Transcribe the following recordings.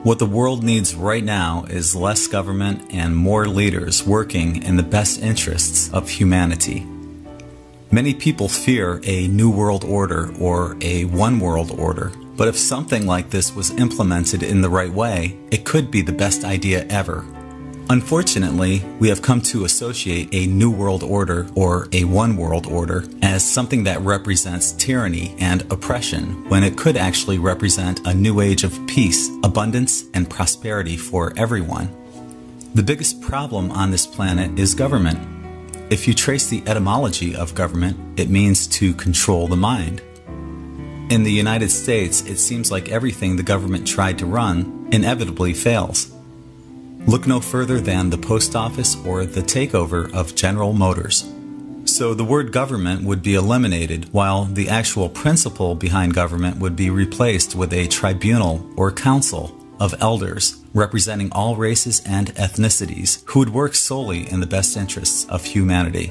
What the world needs right now is less government and more leaders working in the best interests of humanity. Many people fear a new world order or a one world order, but if something like this was implemented in the right way, it could be the best idea ever. Unfortunately, we have come to associate a new world order or a one world order as something that represents tyranny and oppression when it could actually represent a new age of peace, abundance, and prosperity for everyone. The biggest problem on this planet is government. If you trace the etymology of government, it means to control the mind. In the United States, it seems like everything the government tried to run inevitably fails. Look no further than the post office or the takeover of General Motors. So the word government would be eliminated, while the actual principle behind government would be replaced with a tribunal or council of elders representing all races and ethnicities who would work solely in the best interests of humanity.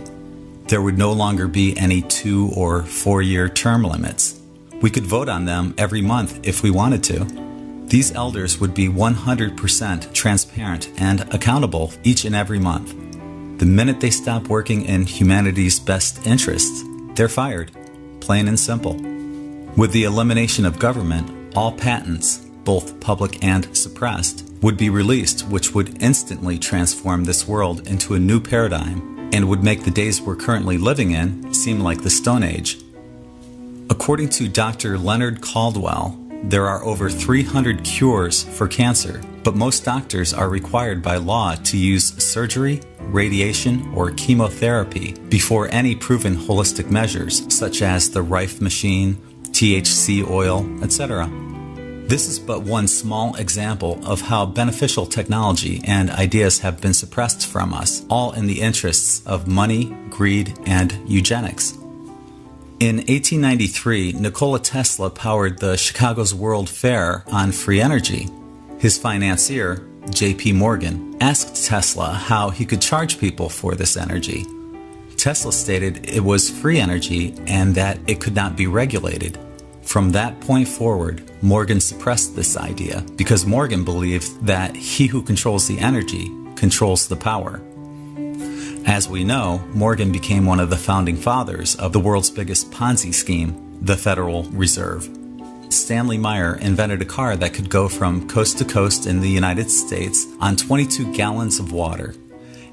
There would no longer be any 2 or 4 year term limits. We could vote on them every month if we wanted to. These elders would be 100% transparent and accountable each and every month. The minute they stop working in humanity's best interests, they're fired, plain and simple. With the elimination of government, all patents, both public and suppressed, would be released, which would instantly transform this world into a new paradigm and would make the days we're currently living in seem like the Stone Age. According to Dr. Leonard Caldwell, there are over 300 cures for cancer, but most doctors are required by law to use surgery, radiation, or chemotherapy before any proven holistic measures, such as the Rife machine, THC oil, etc. This is but one small example of how beneficial technology and ideas have been suppressed from us, all in the interests of money, greed, and eugenics. In 1893, Nikola Tesla powered the Chicago's World Fair on free energy. His financier, J.P. Morgan, asked Tesla how he could charge people for this energy. Tesla stated it was free energy and that it could not be regulated. From that point forward, Morgan suppressed this idea because Morgan believed that he who controls the energy controls the power. As we know, Morgan became one of the founding fathers of the world's biggest Ponzi scheme, the Federal Reserve. Stanley Meyer invented a car that could go from coast to coast in the United States on 22 gallons of water.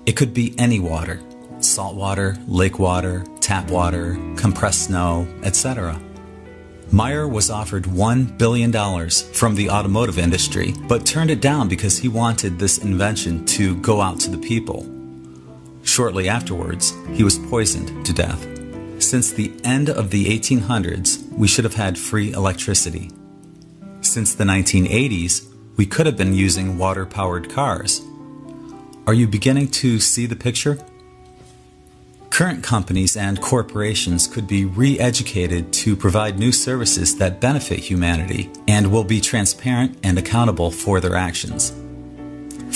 It could be any water: salt water, lake water, tap water, compressed snow, etc. Meyer was offered $1 billion from the automotive industry, but turned it down because he wanted this invention to go out to the people. Shortly afterwards, he was poisoned to death. Since the end of the 1800s, we should have had free electricity. Since the 1980s, we could have been using water-powered cars. Are you beginning to see the picture? Current companies and corporations could be re-educated to provide new services that benefit humanity and will be transparent and accountable for their actions.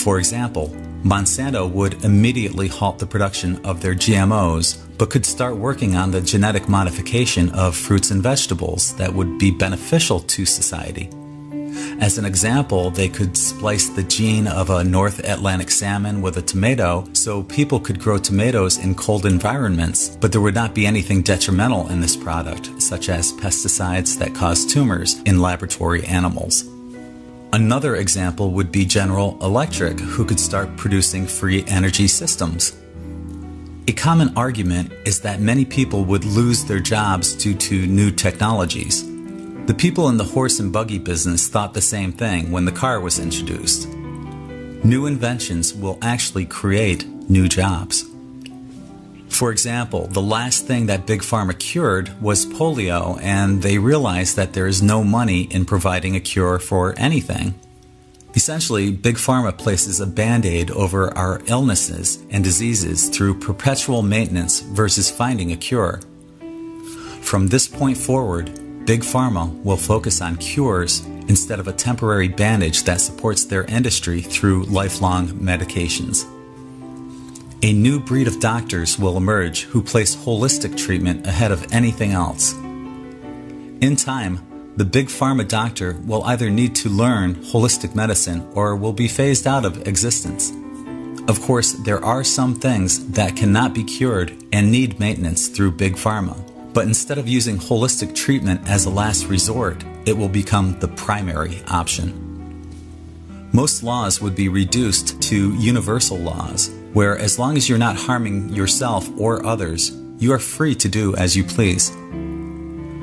For example, Monsanto would immediately halt the production of their GMOs, but could start working on the genetic modification of fruits and vegetables that would be beneficial to society. As an example, they could splice the gene of a North Atlantic salmon with a tomato so people could grow tomatoes in cold environments, but there would not be anything detrimental in this product, such as pesticides that cause tumors in laboratory animals. Another example would be General Electric, who could start producing free energy systems. A common argument is that many people would lose their jobs due to new technologies. The people in the horse and buggy business thought the same thing when the car was introduced. New inventions will actually create new jobs. For example, the last thing that Big Pharma cured was polio, and they realized that there is no money in providing a cure for anything. Essentially, Big Pharma places a Band-Aid over our illnesses and diseases through perpetual maintenance versus finding a cure. From this point forward, Big Pharma will focus on cures instead of a temporary bandage that supports their industry through lifelong medications. A new breed of doctors will emerge who place holistic treatment ahead of anything else. In time, the big pharma doctor will either need to learn holistic medicine or will be phased out of existence. Of course, there are some things that cannot be cured and need maintenance through big pharma. But instead of using holistic treatment as a last resort, it will become the primary option. Most laws would be reduced to universal laws, where as long as you're not harming yourself or others, you are free to do as you please.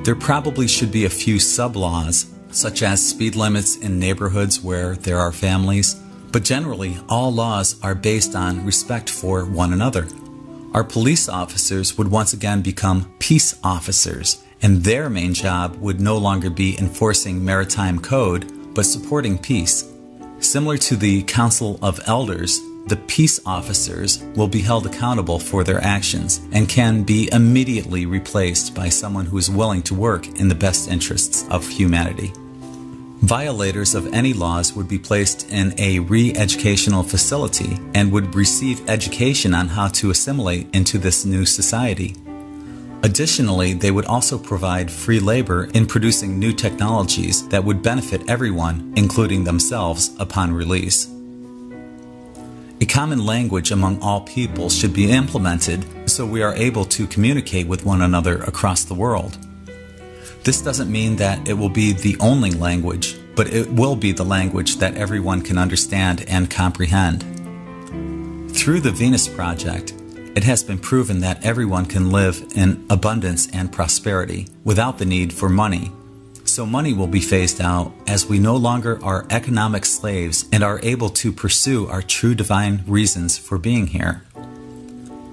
There probably should be a few sub-laws, such as speed limits in neighborhoods where there are families, but generally all laws are based on respect for one another. Our police officers would once again become peace officers, and their main job would no longer be enforcing maritime code, but supporting peace. Similar to the Council of Elders, the peace officers will be held accountable for their actions and can be immediately replaced by someone who is willing to work in the best interests of humanity. Violators of any laws would be placed in a re-educational facility and would receive education on how to assimilate into this new society. Additionally, they would also provide free labor in producing new technologies that would benefit everyone, including themselves, upon release. A common language among all people should be implemented so we are able to communicate with one another across the world. This doesn't mean that it will be the only language, but it will be the language that everyone can understand and comprehend. Through the Venus Project, it has been proven that everyone can live in abundance and prosperity without the need for money. So money will be phased out as we no longer are economic slaves and are able to pursue our true divine reasons for being here.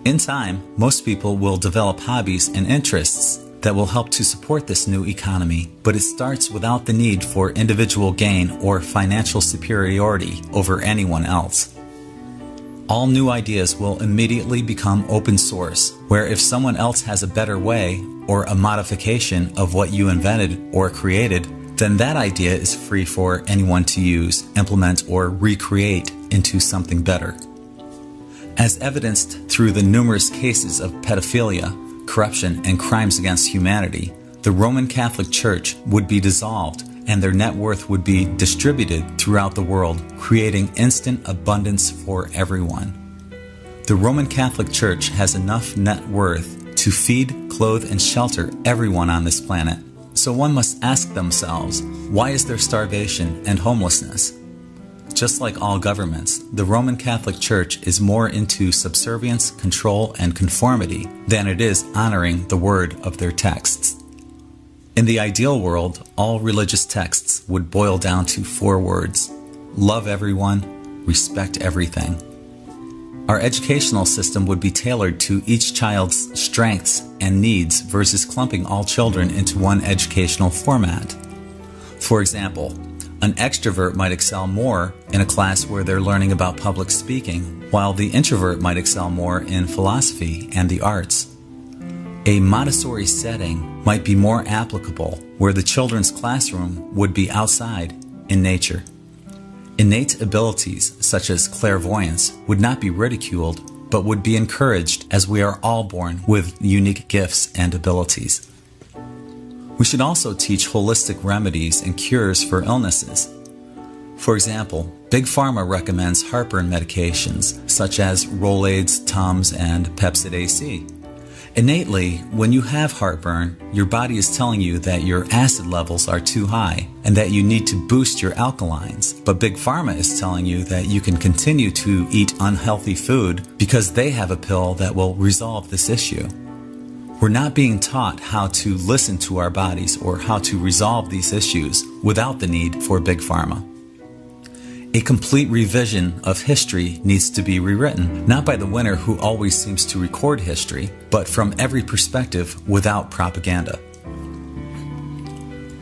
In time, most people will develop hobbies and interests that will help to support this new economy, but it starts without the need for individual gain or financial superiority over anyone else. All new ideas will immediately become open source, where if someone else has a better way or a modification of what you invented or created, then that idea is free for anyone to use, implement, or recreate into something better. As evidenced through the numerous cases of pedophilia, corruption, and crimes against humanity, the Roman Catholic Church would be dissolved and their net worth would be distributed throughout the world, creating instant abundance for everyone. The Roman Catholic Church has enough net worth to feed, clothe, and shelter everyone on this planet. So one must ask themselves, why is there starvation and homelessness? Just like all governments, the Roman Catholic Church is more into subservience, control, and conformity than it is honoring the word of their texts. In the ideal world, all religious texts would boil down to 4 words: love everyone, respect everything. Our educational system would be tailored to each child's strengths and needs versus clumping all children into one educational format. For example, an extrovert might excel more in a class where they're learning about public speaking, while the introvert might excel more in philosophy and the arts. A Montessori setting might be more applicable, where the children's classroom would be outside in nature. Innate abilities, such as clairvoyance, would not be ridiculed, but would be encouraged, as we are all born with unique gifts and abilities. We should also teach holistic remedies and cures for illnesses. For example, Big Pharma recommends heartburn medications, such as Rolaids, Tums, and Pepcid AC. Innately, when you have heartburn, your body is telling you that your acid levels are too high and that you need to boost your alkalines. But Big Pharma is telling you that you can continue to eat unhealthy food because they have a pill that will resolve this issue. We're not being taught how to listen to our bodies or how to resolve these issues without the need for Big Pharma. A complete revision of history needs to be rewritten, not by the winner who always seems to record history, but from every perspective without propaganda.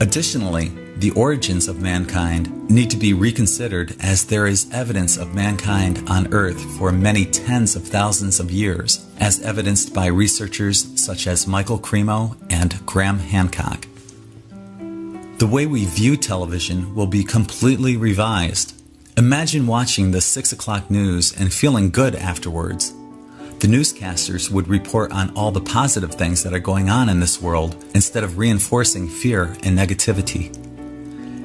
Additionally, the origins of mankind need to be reconsidered, as there is evidence of mankind on Earth for many tens of thousands of years, as evidenced by researchers such as Michael Cremo and Graham Hancock. The way we view television will be completely revised. Imagine watching the 6 o'clock news and feeling good afterwards. The newscasters would report on all the positive things that are going on in this world instead of reinforcing fear and negativity.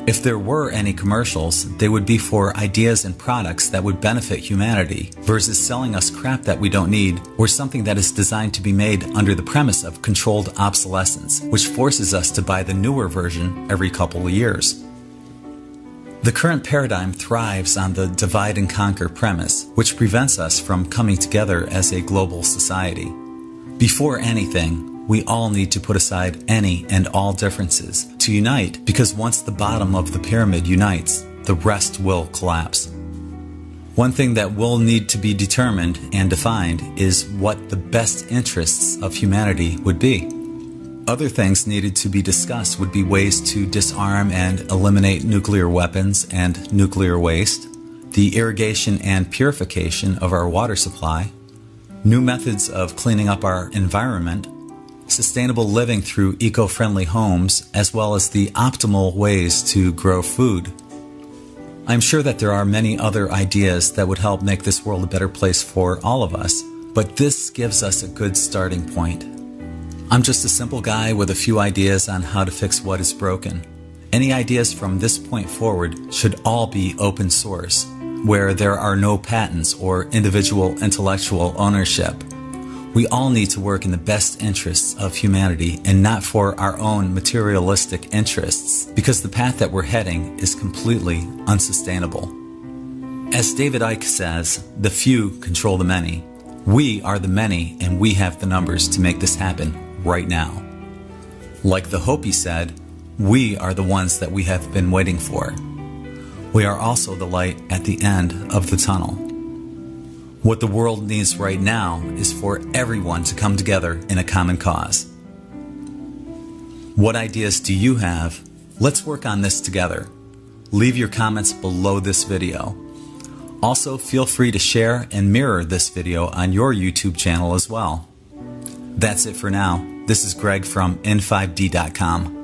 If there were any commercials, they would be for ideas and products that would benefit humanity versus selling us crap that we don't need or something that is designed to be made under the premise of controlled obsolescence, which forces us to buy the newer version every couple of years. The current paradigm thrives on the divide and conquer premise, which prevents us from coming together as a global society. Before anything, we all need to put aside any and all differences to unite, because once the bottom of the pyramid unites, the rest will collapse. One thing that will need to be determined and defined is what the best interests of humanity would be. Other things needed to be discussed would be ways to disarm and eliminate nuclear weapons and nuclear waste, the irrigation and purification of our water supply, new methods of cleaning up our environment, sustainable living through eco-friendly homes, as well as the optimal ways to grow food. I'm sure that there are many other ideas that would help make this world a better place for all of us, but this gives us a good starting point. I'm just a simple guy with a few ideas on how to fix what is broken. Any ideas from this point forward should all be open source, where there are no patents or individual intellectual ownership. We all need to work in the best interests of humanity and not for our own materialistic interests, because the path that we're heading is completely unsustainable. As David Icke says, the few control the many. We are the many, and we have the numbers to make this happen right now. Like the Hopi said, we are the ones that we have been waiting for. We are also the light at the end of the tunnel. What the world needs right now is for everyone to come together in a common cause. What ideas do you have? Let's work on this together. Leave your comments below this video. Also, feel free to share and mirror this video on your YouTube channel as well. That's it for now. This is Greg from N5D.com.